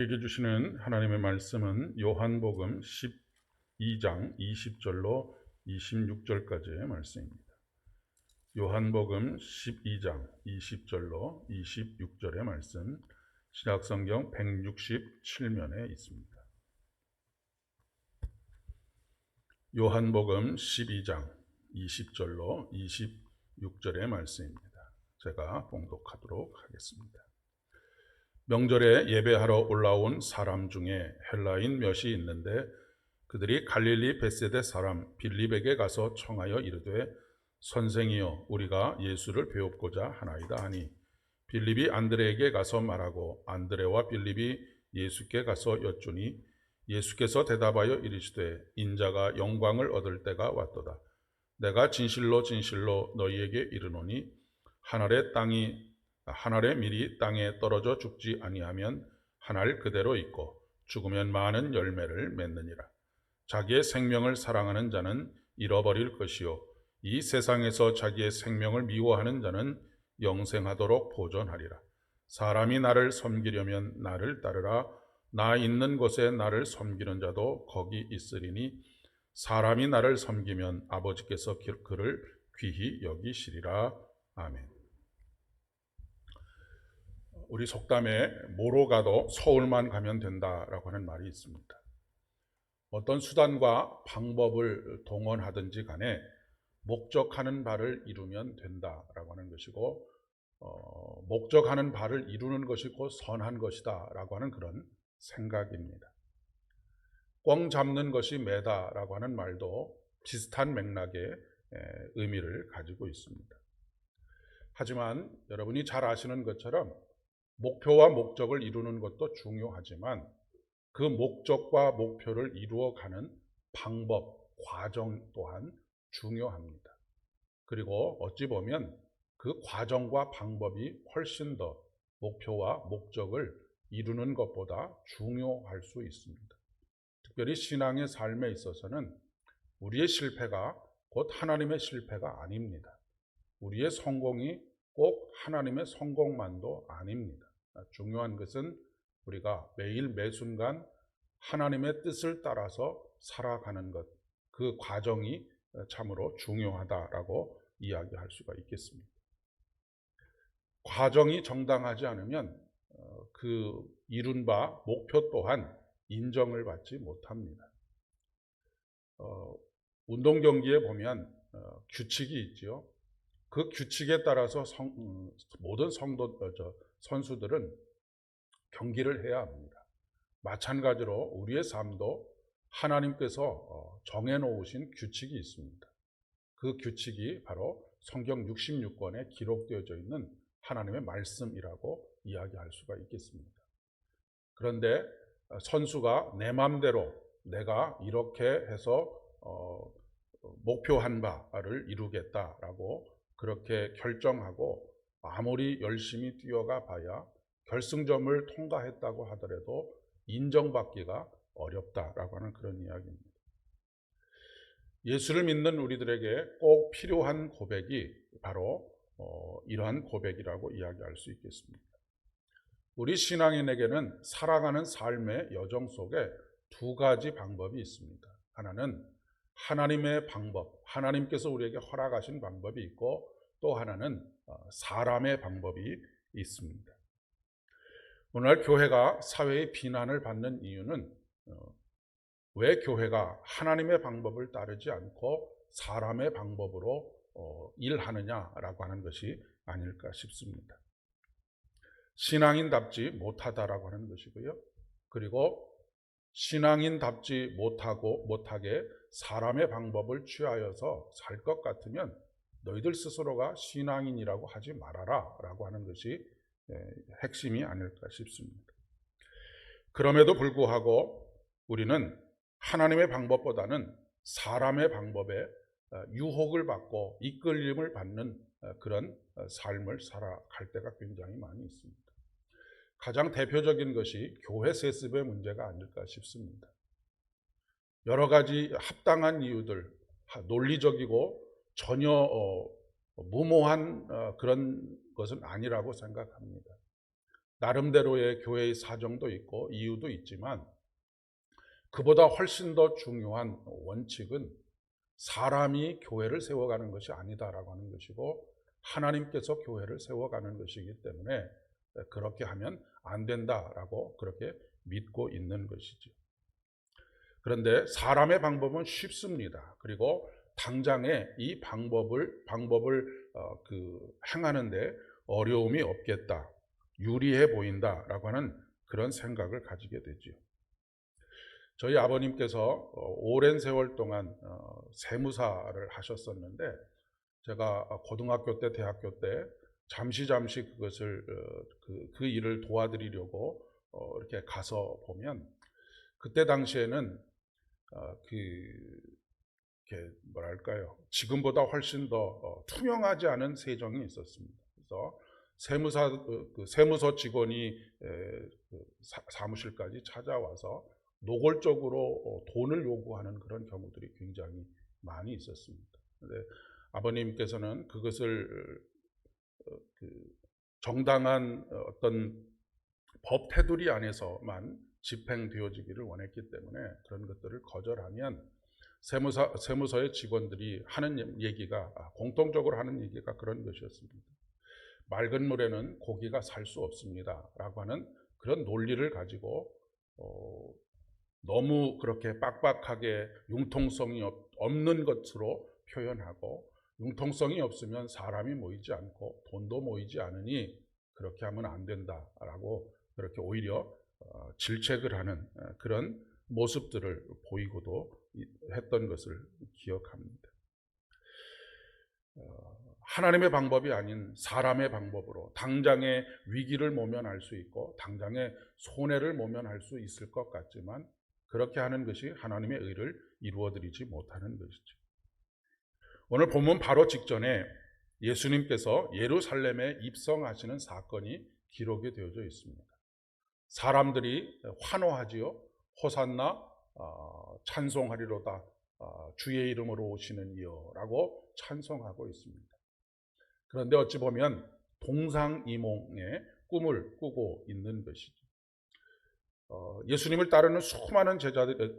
우리에게 주시는 하나님의 말씀은 요한복음 12장 20절로 26절까지의 말씀입니다. 요한복음 12장 20절로 26절의 말씀, 신약성경 167면에 있습니다. 요한복음 12장 20절로 26절의 말씀입니다. 제가 봉독하도록 하겠습니다. 명절에 예배하러 올라온 사람 중에 헬라인 몇이 있는데 그들이 갈릴리 벳세다 사람 빌립에게 가서 청하여 이르되 선생이여 우리가 예수를 배웁고자 하나이다 하니 빌립이 안드레에게 가서 말하고 안드레와 빌립이 예수께 가서 여쭈니 예수께서 대답하여 이르시되 인자가 영광을 얻을 때가 왔도다. 내가 진실로 진실로 너희에게 이르노니 하늘의 밀이 땅에 떨어져 죽지 아니하면 하늘 그대로 있고 죽으면 많은 열매를 맺느니라. 자기의 생명을 사랑하는 자는 잃어버릴 것이요 이 세상에서 자기의 생명을 미워하는 자는 영생하도록 보존하리라. 사람이 나를 섬기려면 나를 따르라. 나 있는 곳에 나를 섬기는 자도 거기 있으리니 사람이 나를 섬기면 아버지께서 그를 귀히 여기시리라. 아멘. 우리 속담에 뭐로 가도 서울만 가면 된다라고 하는 말이 있습니다. 어떤 수단과 방법을 동원하든지 간에 목적하는 바를 이루면 된다라고 하는 것이고 목적하는 바를 이루는 것이 곧 선한 것이다라고 하는 그런 생각입니다. 꽝 잡는 것이 매다라고 하는 말도 비슷한 맥락의 의미를 가지고 있습니다. 하지만 여러분이 잘 아시는 것처럼 목표와 목적을 이루는 것도 중요하지만 그 목적과 목표를 이루어가는 방법, 과정 또한 중요합니다. 그리고 어찌 보면 그 과정과 방법이 훨씬 더 목표와 목적을 이루는 것보다 중요할 수 있습니다. 특별히 신앙의 삶에 있어서는 우리의 실패가 곧 하나님의 실패가 아닙니다. 우리의 성공이 꼭 하나님의 성공만도 아닙니다. 중요한 것은 우리가 매일 매순간 하나님의 뜻을 따라서 살아가는 것, 그 과정이 참으로 중요하다라고 이야기할 수가 있겠습니다. 과정이 정당하지 않으면 그 이룬 바 목표 또한 인정을 받지 못합니다. 운동 경기에 보면 규칙이 있죠. 그 규칙에 따라서 모든 선수들은 경기를 해야 합니다. 마찬가지로 우리의 삶도 하나님께서 정해놓으신 규칙이 있습니다. 그 규칙이 바로 성경 66권에 기록되어져 있는 하나님의 말씀이라고 이야기할 수가 있겠습니다. 그런데 선수가 내 마음대로 내가 이렇게 해서 목표한 바를 이루겠다라고 그렇게 결정하고 아무리 열심히 뛰어가 봐야 결승점을 통과했다고 하더라도 인정받기가 어렵다라고 하는 그런 이야기입니다. 예수를 믿는 우리들에게 꼭 필요한 고백이 바로 이러한 고백이라고 이야기할 수 있겠습니다. 우리 신앙인에게는 살아가는 삶의 여정 속에 두 가지 방법이 있습니다. 하나는 하나님의 방법, 하나님께서 우리에게 허락하신 방법이 있고 또 하나는 사람의 방법이 있습니다. 오늘날 교회가 사회의 비난을 받는 이유는 왜 교회가 하나님의 방법을 따르지 않고 사람의 방법으로 일하느냐라고 하는 것이 아닐까 싶습니다. 신앙인답지 못하다라고 하는 것이고요. 그리고 신앙인답지 못하게 사람의 방법을 취하여서 살 것 같으면 너희들 스스로가 신앙인이라고 하지 말아라 라고 하는 것이 핵심이 아닐까 싶습니다. 그럼에도 불구하고 우리는 하나님의 방법보다는 사람의 방법에 유혹을 받고 이끌림을 받는 그런 삶을 살아갈 때가 굉장히 많이 있습니다. 가장 대표적인 것이 교회 세습의 문제가 아닐까 싶습니다. 여러 가지 합당한 이유들, 논리적이고 전혀 무모한 그런 것은 아니라고 생각합니다. 나름대로의 교회의 사정도 있고 이유도 있지만 그보다 훨씬 더 중요한 원칙은 사람이 교회를 세워가는 것이 아니다라고 하는 것이고 하나님께서 교회를 세워가는 것이기 때문에 그렇게 하면 안 된다라고 그렇게 믿고 있는 것이죠. 그런데 사람의 방법은 쉽습니다. 그리고 당장에 이 방법을 행하는데 어려움이 없겠다, 유리해 보인다라고 하는 그런 생각을 가지게 되죠. 저희 아버님께서 오랜 세월 동안 세무사를 하셨었는데 제가 고등학교 때, 대학교 때 잠시 그것을 그 일을 도와드리려고 이렇게 가서 보면 그때 당시에는 이렇게 뭐랄까요, 지금보다 훨씬 더 투명하지 않은 세정이 있었습니다. 그래서 세무서 직원이 사무실까지 찾아와서 노골적으로 돈을 요구하는 그런 경우들이 굉장히 많이 있었습니다. 그런데 아버님께서는 그것을 정당한 어떤 법 테두리 안에서만 집행되어지기를 원했기 때문에 그런 것들을 거절하면 세무서의 직원들이 하는 얘기가, 공통적으로 하는 얘기가 그런 것이었습니다. 맑은 물에는 고기가 살 수 없습니다 라고 하는 그런 논리를 가지고 너무 그렇게 빡빡하게 융통성이 없는 것으로 표현하고, 융통성이 없으면 사람이 모이지 않고 돈도 모이지 않으니 그렇게 하면 안 된다라고 그렇게 오히려 질책을 하는 그런 모습들을 보이고도 했던 것을 기억합니다. 하나님의 방법이 아닌 사람의 방법으로 당장의 위기를 모면할 수 있고 당장의 손해를 모면할 수 있을 것 같지만 그렇게 하는 것이 하나님의 의를 이루어드리지 못하는 것이죠. 오늘 본문 바로 직전에 예수님께서 예루살렘에 입성하시는 사건이 기록이 되어져 있습니다. 사람들이 환호하지요. 호산나 찬송하리로다, 주의 이름으로 오시는 이여 라고 찬송하고 있습니다. 그런데 어찌 보면 동상이몽의 꿈을 꾸고 있는 것이죠. 예수님을 따르는 수많은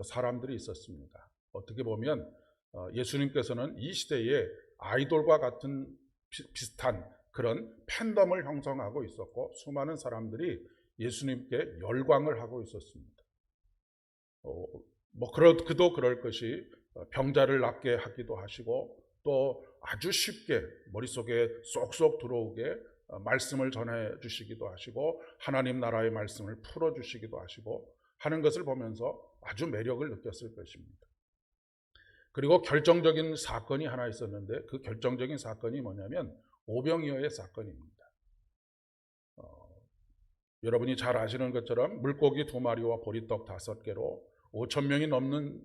사람들이 있었습니다. 어떻게 보면 예수님께서는 이 시대에 아이돌과 같은 비슷한 그런 팬덤을 형성하고 있었고 수많은 사람들이 예수님께 열광을 하고 있었습니다. 그도 그럴 것이 병자를 낫게 하기도 하시고 또 아주 쉽게 머릿속에 쏙쏙 들어오게 말씀을 전해 주시기도 하시고 하나님 나라의 말씀을 풀어 주시기도 하시고 하는 것을 보면서 아주 매력을 느꼈을 것입니다. 그리고 결정적인 사건이 하나 있었는데 그 결정적인 사건이 뭐냐면 오병이어의 사건입니다. 여러분이 잘 아시는 것처럼 물고기 2마리와 보리떡 5개로 5,000명이 넘는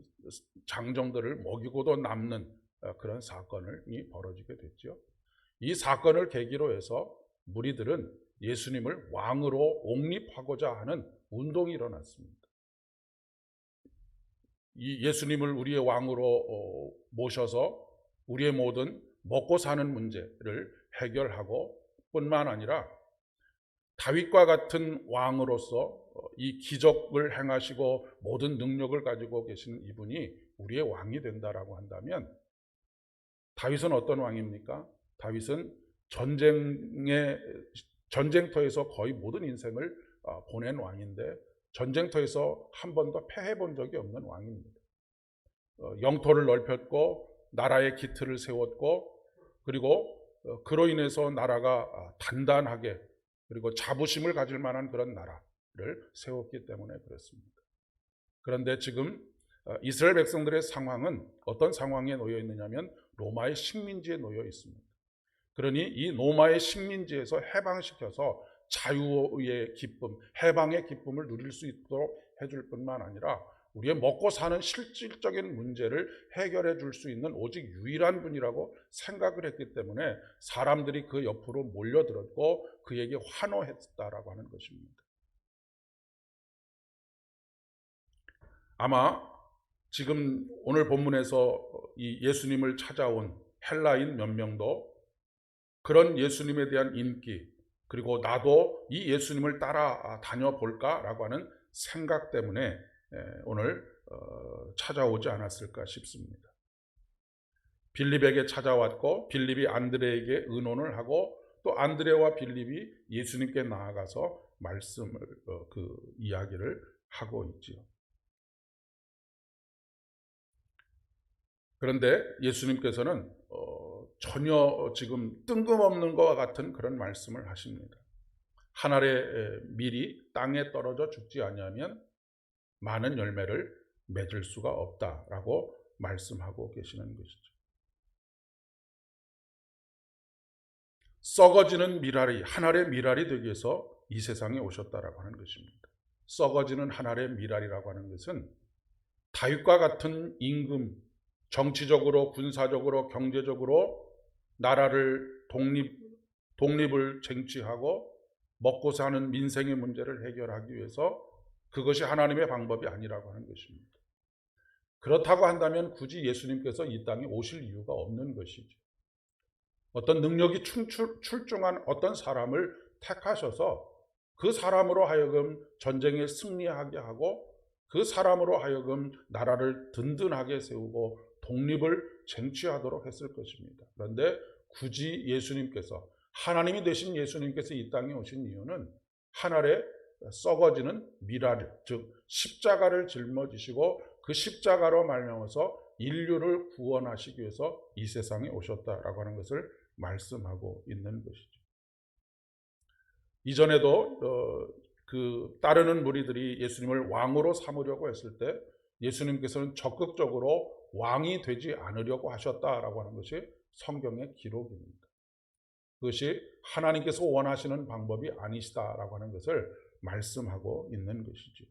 장정들을 먹이고도 남는 그런 사건이 벌어지게 됐죠. 이 사건을 계기로 해서 무리들은 예수님을 왕으로 옹립하고자 하는 운동이 일어났습니다. 이 예수님을 우리의 왕으로 모셔서 우리의 모든 먹고 사는 문제를 해결하고 뿐만 아니라 다윗과 같은 왕으로서 이 기적을 행하시고 모든 능력을 가지고 계신 이분이 우리의 왕이 된다라고 한다면 다윗은 어떤 왕입니까? 다윗은 전쟁터에서 거의 모든 인생을 보낸 왕인데 전쟁터에서 한 번도 패해 본 적이 없는 왕입니다. 영토를 넓혔고 나라의 기틀을 세웠고 그리고 그로 인해서 나라가 단단하게 그리고 자부심을 가질 만한 그런 나라를 세웠기 때문에 그렇습니다. 그런데 지금 이스라엘 백성들의 상황은 어떤 상황에 놓여 있느냐면 로마의 식민지에 놓여 있습니다. 그러니 이 로마의 식민지에서 해방시켜서 자유의 기쁨, 해방의 기쁨을 누릴 수 있도록 해줄 뿐만 아니라 우리의 먹고 사는 실질적인 문제를 해결해 줄 수 있는 오직 유일한 분이라고 생각을 했기 때문에 사람들이 그 옆으로 몰려들었고 그에게 환호했다라고 하는 것입니다. 아마 지금 오늘 본문에서 이 예수님을 찾아온 헬라인 몇 명도 그런 예수님에 대한 인기, 그리고 나도 이 예수님을 따라 다녀볼까라고 하는 생각 때문에 오늘 찾아오지 않았을까 싶습니다. 빌립에게 찾아왔고 빌립이 안드레에게 의논을 하고 또 안드레와 빌립이 예수님께 나아가서 말씀을 그 이야기를 하고 있지요. 그런데 예수님께서는 전혀 지금 뜬금없는 것과 같은 그런 말씀을 하십니다. 한 알의 밀이 땅에 떨어져 죽지 아니하면 많은 열매를 맺을 수가 없다라고 말씀하고 계시는 것이죠. 썩어지는 밀알이 한 알의 밀알이 되기 위해서 이 세상에 오셨다라고 하는 것입니다. 썩어지는 한 알의 밀알이라고 하는 것은 다윗과 같은 임금, 정치적으로, 군사적으로, 경제적으로 나라를 독립을 쟁취하고 먹고 사는 민생의 문제를 해결하기 위해서 그것이 하나님의 방법이 아니라고 하는 것입니다. 그렇다고 한다면 굳이 예수님께서 이 땅에 오실 이유가 없는 것이죠. 어떤 능력이 출중한 어떤 사람을 택하셔서 그 사람으로 하여금 전쟁에 승리하게 하고 그 사람으로 하여금 나라를 든든하게 세우고 독립을 쟁취하도록 했을 것입니다. 그런데 굳이 예수님께서 하나님이 되신 예수님께서 이 땅에 오신 이유는 한 알의 썩어지는 밀알, 즉 십자가를 짊어지시고 그 십자가로 말미암아서 인류를 구원하시기 위해서 이 세상에 오셨다라고 하는 것을 말씀하고 있는 것이죠. 이전에도 그 따르는 무리들이 예수님을 왕으로 삼으려고 했을 때 예수님께서는 적극적으로 왕이 되지 않으려고 하셨다라고 하는 것이 성경의 기록입니다. 그것이 하나님께서 원하시는 방법이 아니시다라고 하는 것을 말씀하고 있는 것이죠.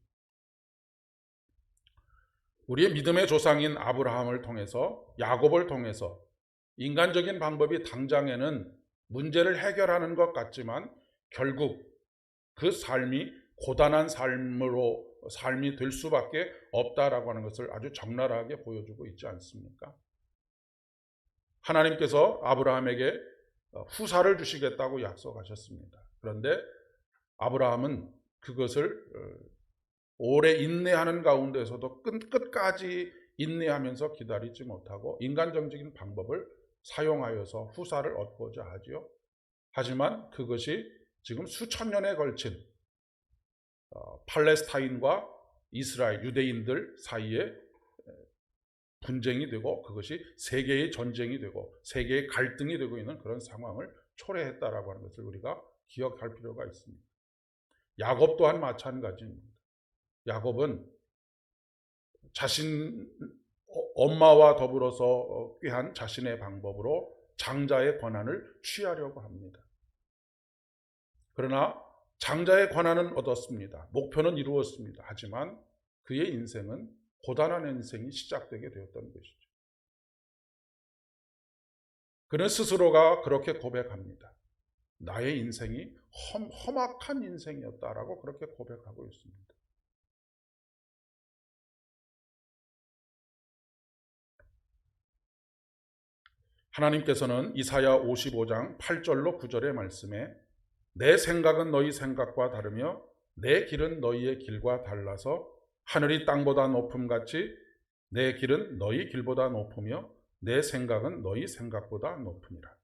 우리의 믿음의 조상인 아브라함을 통해서 야곱을 통해서 인간적인 방법이 당장에는 문제를 해결하는 것 같지만 결국 그 삶이 고단한 삶이 될 수밖에 없다라고 하는 것을 아주 적나라하게 보여주고 있지 않습니까? 하나님께서 아브라함에게 후사를 주시겠다고 약속하셨습니다. 그런데 아브라함은 그것을 오래 인내하는 가운데서도 끝까지 인내하면서 기다리지 못하고 인간적인 방법을 사용하여서 후사를 얻고자 하지요. 하지만 그것이 지금 수천 년에 걸친 팔레스타인과 이스라엘 유대인들 사이에 분쟁이 되고 그것이 세계의 전쟁이 되고 세계의 갈등이 되고 있는 그런 상황을 초래했다라고 하는 것을 우리가 기억할 필요가 있습니다. 야곱 또한 마찬가지입니다. 야곱은 자신 엄마와 더불어서 꾀한 자신의 방법으로 장자의 권한을 취하려고 합니다. 그러나 장자의 권한은 얻었습니다. 목표는 이루었습니다. 하지만 그의 인생은 고단한 인생이 시작되게 되었던 것이죠. 그는 스스로가 그렇게 고백합니다. 나의 인생이 험악한 인생이었다라고 그렇게 고백하고 있습니다. 하나님께서는 이사야 55장 8절로 9절의 말씀에 내 생각은 너희 생각과 다르며 내 길은 너희의 길과 달라서 하늘이 땅보다 높음같이 내 길은 너희 길보다 높으며 내 생각은 너희 생각보다 높으니라.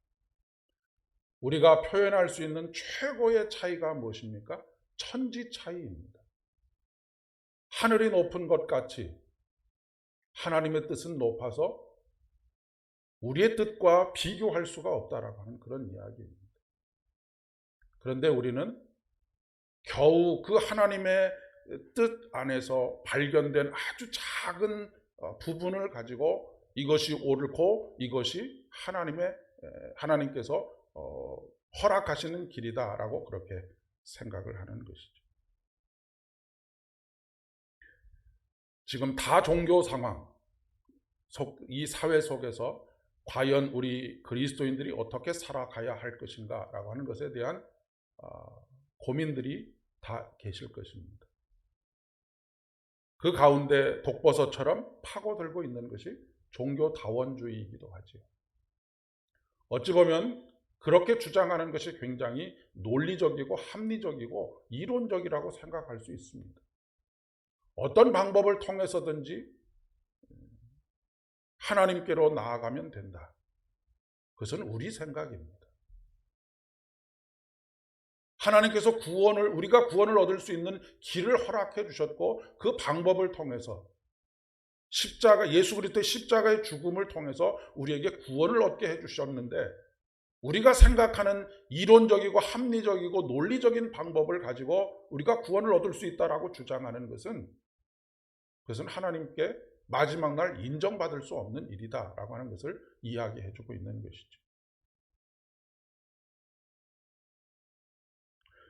우리가 표현할 수 있는 최고의 차이가 무엇입니까? 천지 차이입니다. 하늘이 높은 것 같이 하나님의 뜻은 높아서 우리의 뜻과 비교할 수가 없다라고 하는 그런 이야기입니다. 그런데 우리는 겨우 그 하나님의 뜻 안에서 발견된 아주 작은 부분을 가지고 이것이 옳고 이것이 하나님께서 허락하시는 길이다라고 그렇게 생각을 하는 것이죠. 지금 다종교 상황, 이 사회 속에서 과연 우리 그리스도인들이 어떻게 살아가야 할 것인가라고 하는 것에 대한 고민들이 다 계실 것입니다. 그 가운데 독버섯처럼 파고들고 있는 것이 종교다원주의이기도 하죠. 어찌 보면 그렇게 주장하는 것이 굉장히 논리적이고 합리적이고 이론적이라고 생각할 수 있습니다. 어떤 방법을 통해서든지 하나님께로 나아가면 된다. 그것은 우리 생각입니다. 하나님께서 우리가 구원을 얻을 수 있는 길을 허락해 주셨고, 그 방법을 통해서 예수 그리스도의 십자가의 죽음을 통해서 우리에게 구원을 얻게 해 주셨는데, 우리가 생각하는 이론적이고 합리적이고 논리적인 방법을 가지고 우리가 구원을 얻을 수 있다라고 주장하는 그것은 하나님께 마지막 날 인정받을 수 없는 일이다라고 하는 것을 이야기해 주고 있는 것이죠.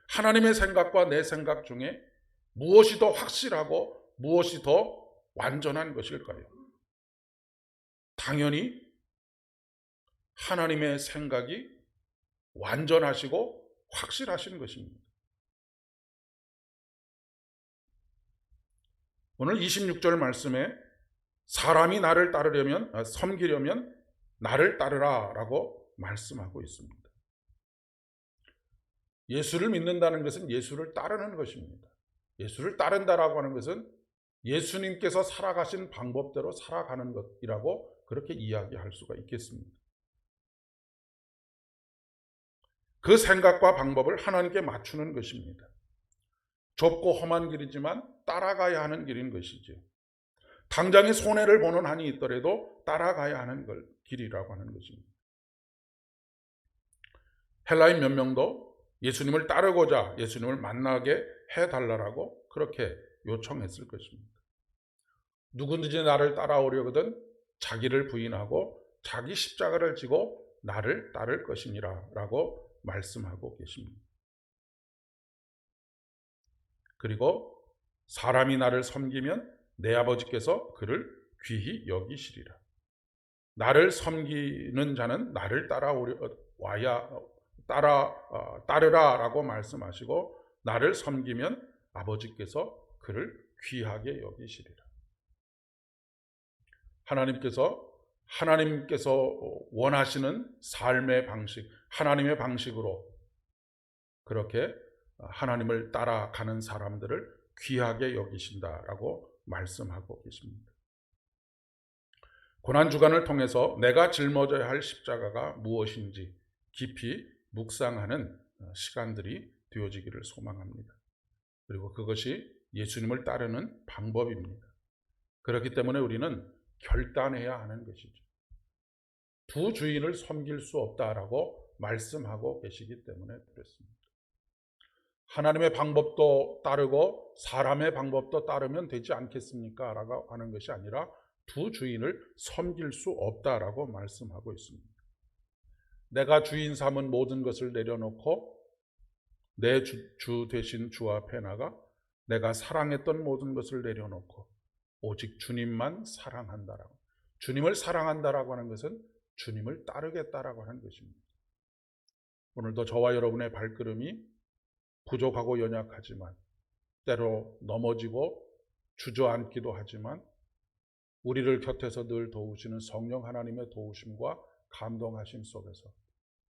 하나님의 생각과 내 생각 중에 무엇이 더 확실하고 무엇이 더 완전한 것일까요? 당연히 하나님의 생각이 완전하시고 확실하신 것입니다. 오늘 26절 말씀에 사람이 나를 섬기려면 나를 따르라 라고 말씀하고 있습니다. 예수를 믿는다는 것은 예수를 따르는 것입니다. 예수를 따른다라고 하는 것은 예수님께서 살아가신 방법대로 살아가는 것이라고 그렇게 이야기할 수가 있겠습니다. 그 생각과 방법을 하나님께 맞추는 것입니다. 좁고 험한 길이지만 따라가야 하는 길인 것이죠. 당장에 손해를 보는 한이 있더라도 따라가야 하는 길이라고 하는 것입니다. 헬라인 몇 명도 예수님을 따르고자 예수님을 만나게 해달라고 그렇게 요청했을 것입니다. 누구든지 나를 따라오려거든 자기를 부인하고 자기 십자가를 지고 나를 따를 것이니라 라고 말씀하고 계십니다. 그리고 사람이 나를 섬기면 내 아버지께서 그를 귀히 여기시리라. 나를 섬기는 자는 나를 따르라 라고 말씀하시고, 나를 섬기면 아버지께서 그를 귀하게 여기시리라. 하나님께서 원하시는 삶의 방식, 하나님의 방식으로 그렇게 하나님을 따라가는 사람들을 귀하게 여기신다라고 말씀하고 계십니다. 고난주간을 통해서 내가 짊어져야 할 십자가가 무엇인지 깊이 묵상하는 시간들이 되어지기를 소망합니다. 그리고 그것이 예수님을 따르는 방법입니다. 그렇기 때문에 우리는 결단해야 하는 것이죠. 두 주인을 섬길 수 없다라고 말씀하고 계시기 때문에 그렇습니다. 하나님의 방법도 따르고 사람의 방법도 따르면 되지 않겠습니까? 라고 하는 것이 아니라 두 주인을 섬길 수 없다라고 말씀하고 있습니다. 내가 주인 삼은 모든 것을 내려놓고 내 주 되신 주 앞에 나가 내가 사랑했던 모든 것을 내려놓고 오직 주님만 사랑한다라고. 주님을 사랑한다라고 하는 것은 주님을 따르겠다라고 하는 것입니다. 오늘도 저와 여러분의 발걸음이 부족하고 연약하지만, 때로 넘어지고 주저앉기도 하지만, 우리를 곁에서 늘 도우시는 성령 하나님의 도우심과 감동하심 속에서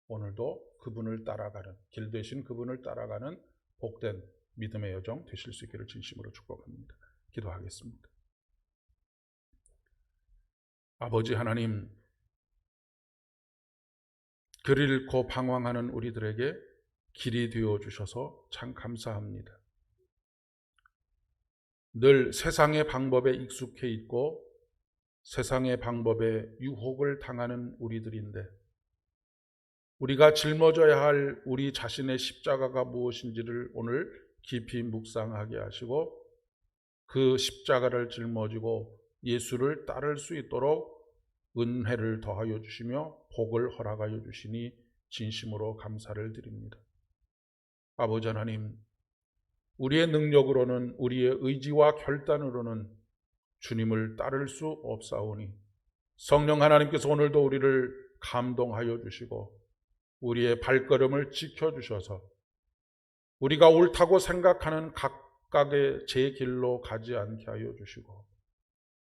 오늘도 그분을 따라가는, 길 되신 그분을 따라가는 복된 믿음의 여정 되실 수 있기를 진심으로 축복합니다. 기도하겠습니다. 아버지 하나님, 길을 잃고 방황하는 우리들에게 길이 되어 주셔서 참 감사합니다. 늘 세상의 방법에 익숙해 있고 세상의 방법에 유혹을 당하는 우리들인데, 우리가 짊어져야 할 우리 자신의 십자가가 무엇인지를 오늘 깊이 묵상하게 하시고, 그 십자가를 짊어지고 예수를 따를 수 있도록 은혜를 더하여 주시며 복을 허락하여 주시니 진심으로 감사를 드립니다. 아버지 하나님, 우리의 능력으로는, 우리의 의지와 결단으로는 주님을 따를 수 없사오니 성령 하나님께서 오늘도 우리를 감동하여 주시고 우리의 발걸음을 지켜주셔서 우리가 옳다고 생각하는 각각의 제 길로 가지 않게 하여 주시고,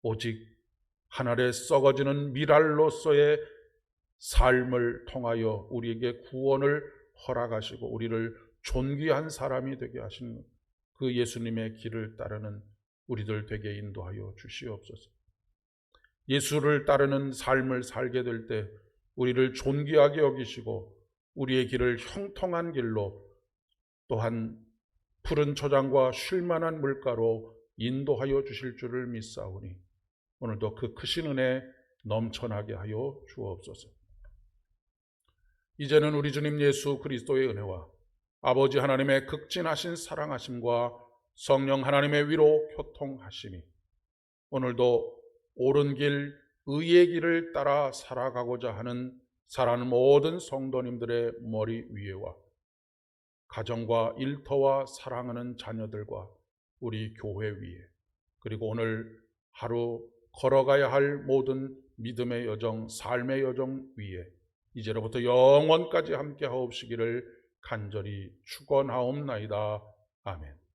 오직 하늘에 썩어지는 미랄로서의 삶을 통하여 우리에게 구원을 허락하시고 우리를 존귀한 사람이 되게 하신 그 예수님의 길을 따르는 우리들 되게 인도하여 주시옵소서. 예수를 따르는 삶을 살게 될 때 우리를 존귀하게 여기시고 우리의 길을 형통한 길로 또한 푸른 초장과 쉴만한 물가로 인도하여 주실 줄을 믿사오니 오늘도 그 크신 은혜 넘쳐나게 하여 주옵소서. 이제는 우리 주님 예수 그리스도의 은혜와 아버지 하나님의 극진하신 사랑하심과 성령 하나님의 위로 교통하심이 오늘도 옳은 길, 의의 길을 따라 살아가고자 하는 사랑하는 모든 성도님들의 머리 위에와 가정과 일터와 사랑하는 자녀들과 우리 교회 위에 그리고 오늘 하루 걸어가야 할 모든 믿음의 여정, 삶의 여정 위에 이제로부터 영원까지 함께 하옵시기를 간절히 축원하옵나이다. 아멘.